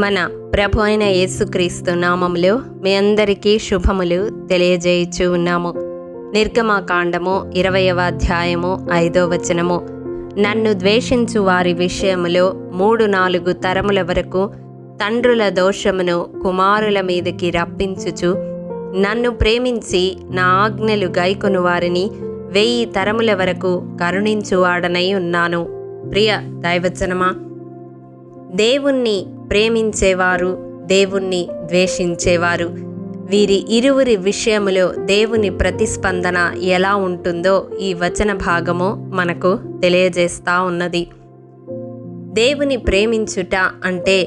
మన ప్రభు అయిన యేసుక్రీస్తు నామములో మీ అందరికీ శుభములు తెలియజేయచ్చు ఉన్నాము. నిర్గమకాండము 20వ అధ్యాయము 5వ వచనము. నన్ను ద్వేషించు వారి విషయములో 3-4 తరముల వరకు తండ్రుల దోషమును కుమారుల మీదకి రప్పించుచు, నన్ను ప్రేమించి నా ఆజ్ఞలు గైకొను వారిని 1000 తరముల వరకు కరుణించువాడనై ఉన్నాను. ప్రియ దైవజనమా, దేవుణ్ణి ప్రేమించేవారు, దేవుణ్ణి ద్వేషించేవారు, వీరి ఇరువురి విషయములో దేవుని ప్రతిస్పందన ఎలా ఉంటుందో ఈ వచన భాగము మనకు తెలియజేస్తా ఉన్నది. దేవుని ప్రేమించుట అంటే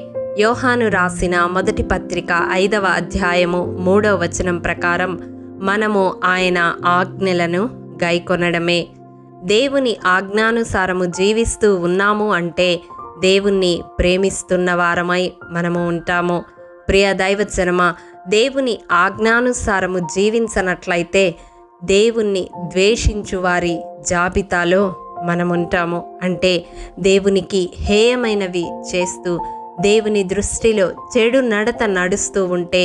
యోహాను రాసిన మొదటి పత్రిక 5వ అధ్యాయము 3వ వచనం ప్రకారం మనము ఆయన ఆజ్ఞలను గైకొనడమే. దేవుని ఆజ్ఞానుసారము జీవిస్తూ ఉన్నాము అంటే దేవుణ్ణి ప్రేమిస్తున్న వారమై మనము ఉంటాము. ప్రియ దైవజనమా, దేవుని ఆజ్ఞానుసారము జీవించనట్లయితే దేవుణ్ణి ద్వేషించు వారి జాబితాలో మనముంటాము. అంటే దేవునికి హేయమైనవి చేస్తూ, దేవుని దృష్టిలో చెడు నడత నడుస్తూ ఉంటే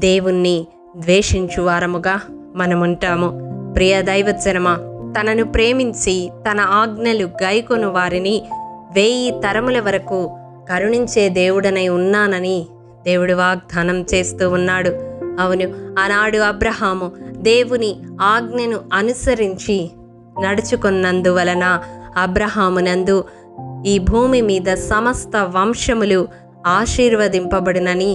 దేవుణ్ణి ద్వేషించు వారముగా మనముంటాము. ప్రియ దైవజనమా, తనను ప్రేమించి తన ఆజ్ఞలు గైకొను వారిని 1000 తరముల వరకు కరుణించే దేవుడనై ఉన్నానని దేవుడు వాగ్దానం చేస్తూ ఉన్నాడు. అవును, ఆనాడు అబ్రహాము దేవుని ఆజ్ఞను అనుసరించి నడుచుకున్నందువలన అబ్రహామునందు ఈ భూమి మీద సమస్త వంశములు ఆశీర్వదింపబడునని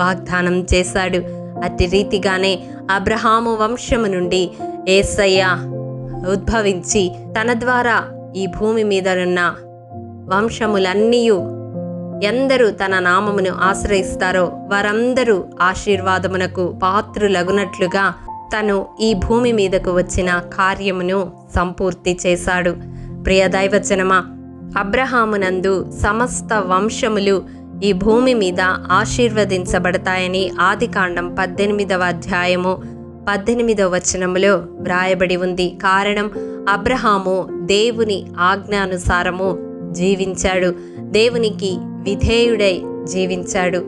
వాగ్దానం చేశాడు. అట్టి రీతిగానే అబ్రహాము వంశము నుండి యేసయ్య ఉద్భవించి తన ద్వారా ఈ భూమి మీదనున్న వంశములన్నీయు ఎందరూ తన నామమును ఆశ్రయిస్తారో వారందరూ ఆశీర్వాదమునకు పాత్రులగునట్లుగా తను ఈ భూమి మీదకు వచ్చిన కార్యమును సంపూర్తి చేశాడు. ప్రియ దైవజనమా, అబ్రహామునందు సమస్త వంశములు ఈ భూమి మీద ఆశీర్వదించబడతాయని ఆదికాండం 18వ అధ్యాయము 18వ వచనములో వ్రాయబడి ఉంది. కారణం, అబ్రహాము దేవుని ఆజ్ఞానుసారము జీవించాడు, దేవునికి విధేయుడై జీవించాడు.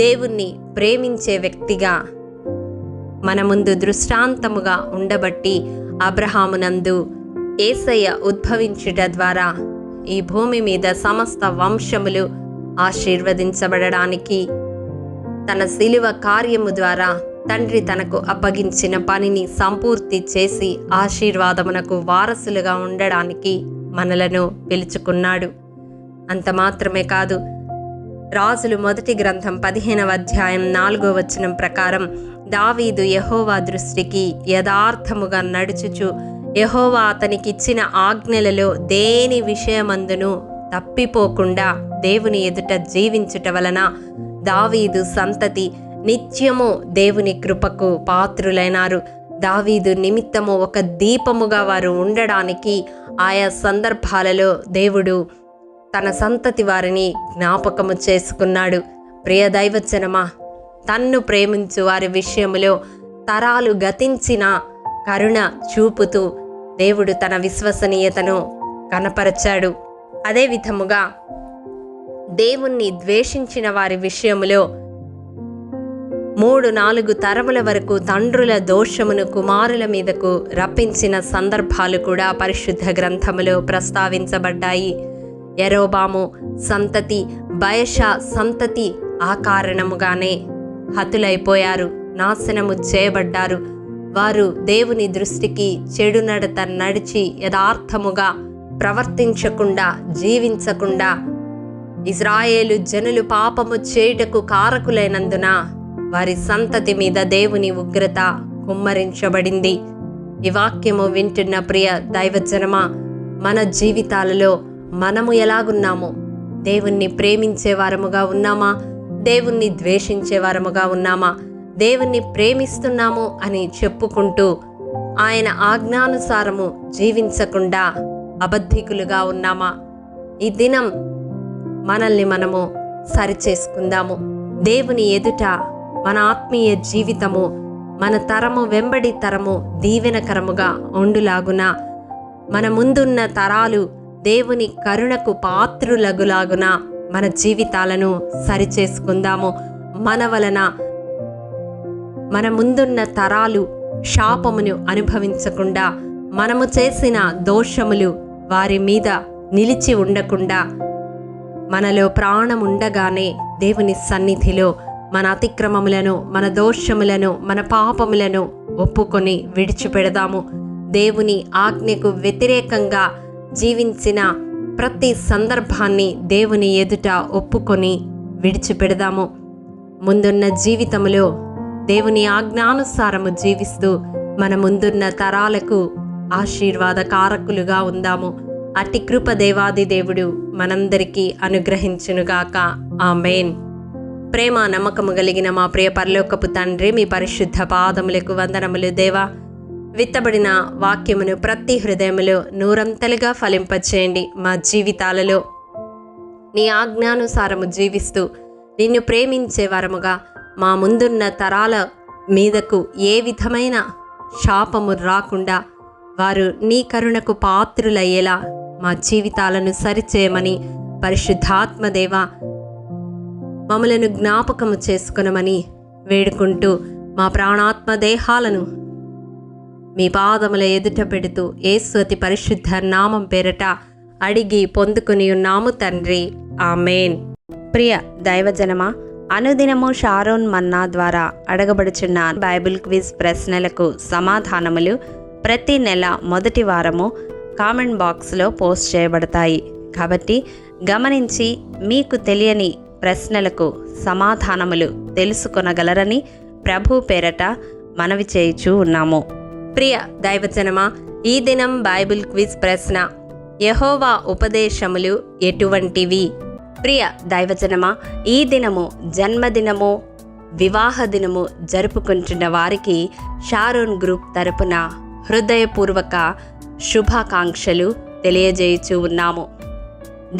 దేవుణ్ణి ప్రేమించే వ్యక్తిగా మన ముందు దృష్టాంతముగా ఉండబట్టి అబ్రహామునందు యేసయ్య ఉద్భవించుట ద్వారా ఈ భూమి మీద సమస్త వంశములు ఆశీర్వదించబడడానికి తన శిలువ కార్యము ద్వారా తండ్రి తనకు అప్పగించిన పనిని సంపూర్తి చేసి ఆశీర్వాదమునకు వారసులుగా ఉండడానికి మనలను పిలుచుకున్నాడు. అంత మాత్రమే కాదు, రాజులు మొదటి గ్రంథం 15వ అధ్యాయం 4వ వచనం ప్రకారం దావీదు యెహోవా దృష్టికి యథార్థముగా నడుచుచు యెహోవా అతనికిచ్చిన ఆజ్ఞలలో దేని విషయమందును తప్పిపోకుండా దేవుని ఎదుట జీవించుట వలన దావీదు సంతతి నిత్యము దేవుని కృపకు పాత్రులైనారు. దావీదు నిమిత్తము ఒక దీపముగా వారు ఉండడానికి ఆయా సందర్భాలలో దేవుడు తన సంతతి వారిని జ్ఞాపకము చేసుకున్నాడు. ప్రియ దైవజనమా, తన్ను ప్రేమించు వారి విషయములో తరాలు గతించిన కరుణ చూపుతూ దేవుడు తన విశ్వసనీయతను కనపరచాడు. అదే విధముగా దేవుణ్ణి ద్వేషించిన వారి విషయములో 3-4 తరముల వరకు తండ్రుల దోషమును కుమారుల మీదకు రప్పించిన సందర్భాలు కూడా పరిశుద్ధ గ్రంథములో ప్రస్తావించబడ్డాయి. యెరోబాము సంతతి, బయషా సంతతి ఆ కారణముగానే హతులైపోయారు, నాశనము చేయబడ్డారు. వారు దేవుని దృష్టికి చెడు నడత నడిచి యథార్థముగా ప్రవర్తించకుండా జీవించకుండా ఇజ్రాయేలు జనులు పాపము చేయుటకు కారకులైనందున వారి సంతతి మీద దేవుని ఉగ్రత కుమ్మరించబడింది. ఈ వాక్యము వింటున్న ప్రియ దైవజనమా, మన జీవితాలలో మనము ఎలాగున్నాము? దేవుణ్ణి ప్రేమించే వారముగా ఉన్నామా? దేవుణ్ణి ద్వేషించే వారముగా ఉన్నామా? దేవుణ్ణి ప్రేమిస్తున్నాము అని చెప్పుకుంటూ ఆయన ఆజ్ఞానుసారము జీవించకుండా అబద్ధికులుగా ఉన్నామా? ఈ దినం మనల్ని మనము సరిచేసుకుందాము. దేవుని ఎదుట మన ఆత్మీయ జీవితము, మన తరము వెంబడి తరము దీవెనకరముగా ఉండులాగున, మన ముందున్న తరాలు దేవుని కరుణకు పాత్రులగులాగున మన జీవితాలను సరిచేసుకుందాము. మన వలన మన ముందున్న తరాలు శాపమును అనుభవించకుండా, మనము చేసిన దోషములు వారి మీద నిలిచి ఉండకుండా, మనలో ప్రాణం ఉండగానే దేవుని సన్నిధిలో మన అతిక్రమములను, మన దోషములను, మన పాపములను ఒప్పుకొని విడిచిపెడదాము. దేవుని ఆజ్ఞకు వ్యతిరేకంగా జీవించిన ప్రతి సందర్భాన్ని దేవుని ఎదుట ఒప్పుకొని విడిచిపెడదాము. ముందున్న జీవితంలో దేవుని ఆజ్ఞానుసారము జీవిస్తూ మన ముందున్న తరాలకు ఆశీర్వాదకారకులుగా ఉందాము. అట్టి కృప దేవాది దేవుడు మనందరికీ అనుగ్రహించునుగాక. ఆమేన్. ప్రేమ నమ్మకము కలిగిన మా ప్రియ పరలోకపు తండ్రి, మీ పరిశుద్ధ పాదములకు వందనములు. దేవా, విత్తబడిన వాక్యమును ప్రతి హృదయములో నూరంతలుగా ఫలింపచేయండి. మా జీవితాలలో నీ ఆజ్ఞానుసారము జీవిస్తూ నిన్ను ప్రేమించే వరముగా మా ముందున్న తరాల మీదకు ఏ విధమైన శాపము రాకుండా వారు నీ కరుణకు పాత్రులయ్యేలా మా జీవితాలను సరిచేయమని పరిశుద్ధాత్మదేవ మమ్మలను జ్ఞాపకము చేసుకునమని వేడుకుంటూ మా ప్రాణాత్మ దేహాలను మీ పాదముల ఎదుట పెడుతూ యేసు అతి పరిశుద్ధ నామం పేరట అడిగి పొందుకుని ఉన్నాము తండ్రి. ఆమేన్. ప్రియ దైవజనమా, అనుదినము షారోన్ మన్నా ద్వారా అడగబడుచున్న బైబిల్ క్విజ్ ప్రశ్నలకు సమాధానములు ప్రతి నెల మొదటి వారము కామెంట్ బాక్స్లో పోస్ట్ చేయబడతాయి. కాబట్టి గమనించి మీకు తెలియని ప్రశ్నలకు సమాధానములు తెలుసుకొనగలరని ప్రభు పేరట మనవి చేయుచూ ఉన్నాము. ప్రియ దైవజనమా, ఈ దినం బైబిల్ క్విజ్ ప్రశ్న: యెహోవా ఉపదేశములు ఎటువంటివి? ప్రియ దైవజనమా, ఈ దినము జన్మదినము, వివాహ దినము జరుపుకుంటున్న వారికి షారోన్ గ్రూప్ తరపున హృదయపూర్వక శుభాకాంక్షలు తెలియజేయుచూ ఉన్నాము.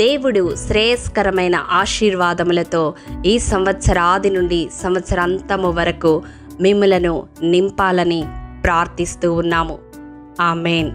దేవుడు శ్రేయస్కరమైన ఆశీర్వాదములతో ఈ సంవత్సరాది నుండి సంవత్సరాంతము వరకు మిమ్ములను నింపాలని ప్రార్థిస్తూ ఉన్నాము. ఆమేన్.